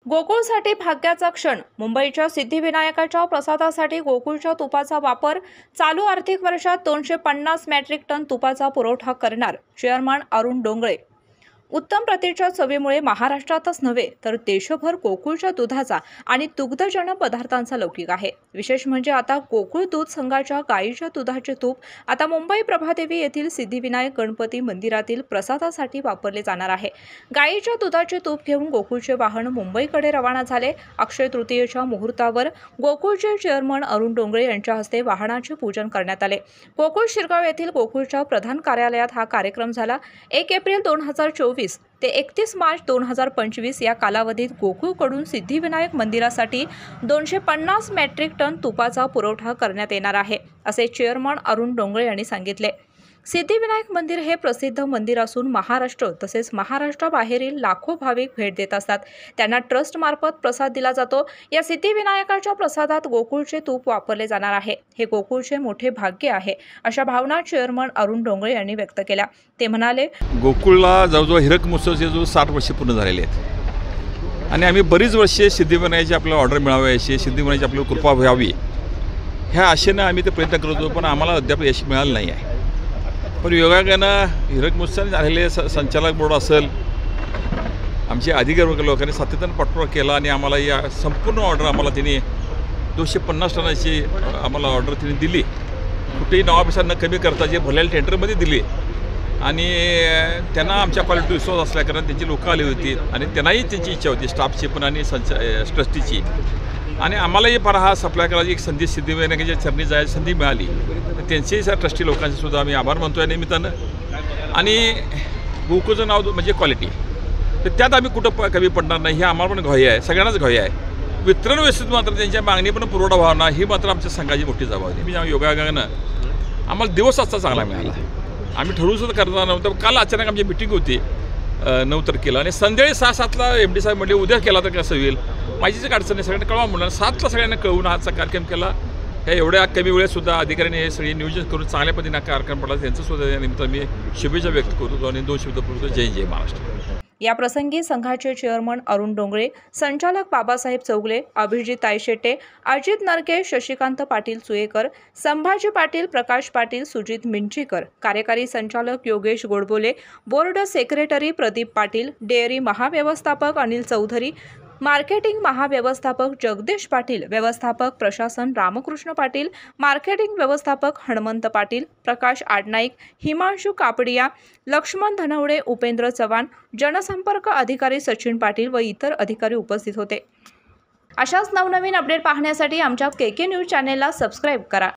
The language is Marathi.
गोकुळसाठी भाग्याचा क्षण. मुंबईच्या सिद्धिविनायकाच्या प्रसादासाठी गोकुळच्या तुपाचा वापर. चालू आर्थिक वर्षात 250 मेट्रिक टन तुपाचा पुरवठा करणार चेअरमन अरुण डोंगळे. उत्तम प्रतीच्या चवीमुळे महाराष्ट्रातच नव्हे तर देशभर गोकुळच्या दुधाचा आणि दुग्धजन्य पदार्थांचा लौकिक आहे. विशेष म्हणजे आता गोकुळ दूध संघाच्या गाईच्या दुधाचे तूप आता मुंबई प्रभादेवी येथील सिद्धिविनायक गणपती मंदिरातील प्रसादासाठी वापरले जाणार आहे. गाईच्या दुधाचे तूप घेऊन गोकुळचे वाहन मुंबईकडे रवाना झाले. अक्षय तृतीयेच्या मुहूर्तावर गोकुळचे चेअरमन अरुण डोंगळे यांच्या हस्ते वाहनाचे पूजन करण्यात आले. गोकुळ शिरगाव येथील गोकुळच्या प्रधान कार्यालयात हा कार्यक्रम झाला. 1 एप्रिल 2024 ते 31 मार्च 2025 या कालावधीत गोकुळकडून सिद्धिविनायक मंदिरासाठी 250 मेट्रिक टन तुपाचा पुरवठा करण्यात येणार आहे, असे चेअरमन अरुण डोंगळे यांनी सांगितले. सिद्धिविनायक मंदिर हे प्रसिद्ध मंदिर असून महाराष्ट्र तसेच महाराष्ट्राबाहेरील लाखो भाविक भेट देत असतात. त्यांना ट्रस्ट मार्फत प्रसाद दिला जातो. या सिद्धिविनायकाच्या प्रसादात गोकुळचे तूप वापरले जाणार आहे. हे गोकुळचे मोठे भाग्य आहे, अशा भावना चेअरमन अरुण डोंगळे यांनी व्यक्त केल्या. ते म्हणाले, गोकुळला जवळजवळ हिरक महोत्सवाचे जो 60 वर्षे पूर्ण झालेले आहेत आणि आम्ही बरीच वर्षे सिद्धिविनायकाची आपल्याला ऑर्डर मिळावी अशी, सिद्धिविनायकाची आपल्याला कृपा व्हावी ह्या आशेनं आम्ही ते प्रयत्न करत होतो, पण आम्हाला अद्याप यश मिळालं नाही आहे. पण योगायोगानं हिरक महोत्सव झालेले संचालक बोर्ड असेल, आमचे अधिकारी लोकांनी सातत्यानं पाठपुरावा केला आणि आम्हाला या संपूर्ण ऑर्डर आम्हाला त्यांनी 250 टनाची आम्हाला ऑर्डर त्यांनी दिली. कुठेही नावापेक्षा न कमी करता जे भरलेल्या टेंडरमध्ये दिली आणि त्यांना आमच्या क्वालिटी विश्वास असल्याकारण त्यांची लोकं आली होती आणि त्यांनाही त्यांची इच्छा होती, स्टाफची पण आणि ट्रस्टीची. आणि आम्हालाही फार हा सप्लाय करायची एक संधी सिद्धिविनायकाच्या चरणी जायची संधी मिळाली. त्यांचेही ट्रस्टी लोकांचे सुद्धा आम्ही आभार मानतो या निमित्तानं. आणि गोकुळचं नाव म्हणजे क्वालिटी, तर त्यात आम्ही कुठं कमी पडणार नाही हे आम्हाला पण ग्वाही आहे, सगळ्यांनाच ग्वाही आहे. वितरण व्यवस्थित मात्र त्यांच्या मागणी पण पुरवठा व्हावा ना ही मात्र आमच्या संघाची मोठी जबाबदारी. मी योगायोगानं आम्हाला दिवस आजचा चांगला मिळाला. आम्ही ठरवून सुद्धा करणार नव्हतं. काल अचानक आमची मिटिंग होती 9 तारखेला आणि संध्याकाळी 6-7ला MD साहेब म्हणले उद्या केला तर कसं होईल. माझीच एक अडचण आहे, सगळ्यांना कळवा म्हणून 7ला सगळ्यांना कळवून आजचा कार्यक्रम केला. ह्या एवढ्या कमी वेळेतसुद्धा अधिकाऱ्यांनी हे सगळे नियोजन करून चांगल्या पद्धतीने कार्यक्रम पडला. त्यांचंसुद्धा या निमित्तानं मी शुभेच्छा व्यक्त करतो आणि 2 शब्द बोलतो. जय जय महाराष्ट्र. या प्रसंगी संघाचे चेअरमन अरुण डोंगळे, संचालक बाबासाहेब चौगले, अभिजित तायशेटे, अजित नरके, शशिकांत पाटील सुयेकर, संभाजी पाटील, प्रकाश पाटील, सुजित मिंचीकर, कार्यकारी संचालक Yogesh Godbole, board secretary Pradeep Patil, dairy महाव्यवस्थापक अनिल चौधरी, मार्केटिंग महाव्यवस्थापक जगदीश पाटील, व्यवस्थापक प्रशासन रामकृष्ण पाटील, मार्केटिंग व्यवस्थापक हनुमंत पाटील, प्रकाश आडनाईक, हिमांशु कापडिया, लक्ष्मण धनवडे, उपेंद्र चव्हाण, जनसंपर्क अधिकारी सचिन पाटील व इतर अधिकारी उपस्थित होते. अशाच नवनवीन अपडेट पाहण्यासाठी आमच्या KK न्यूज चॅनेलला सबस्क्राईब करा.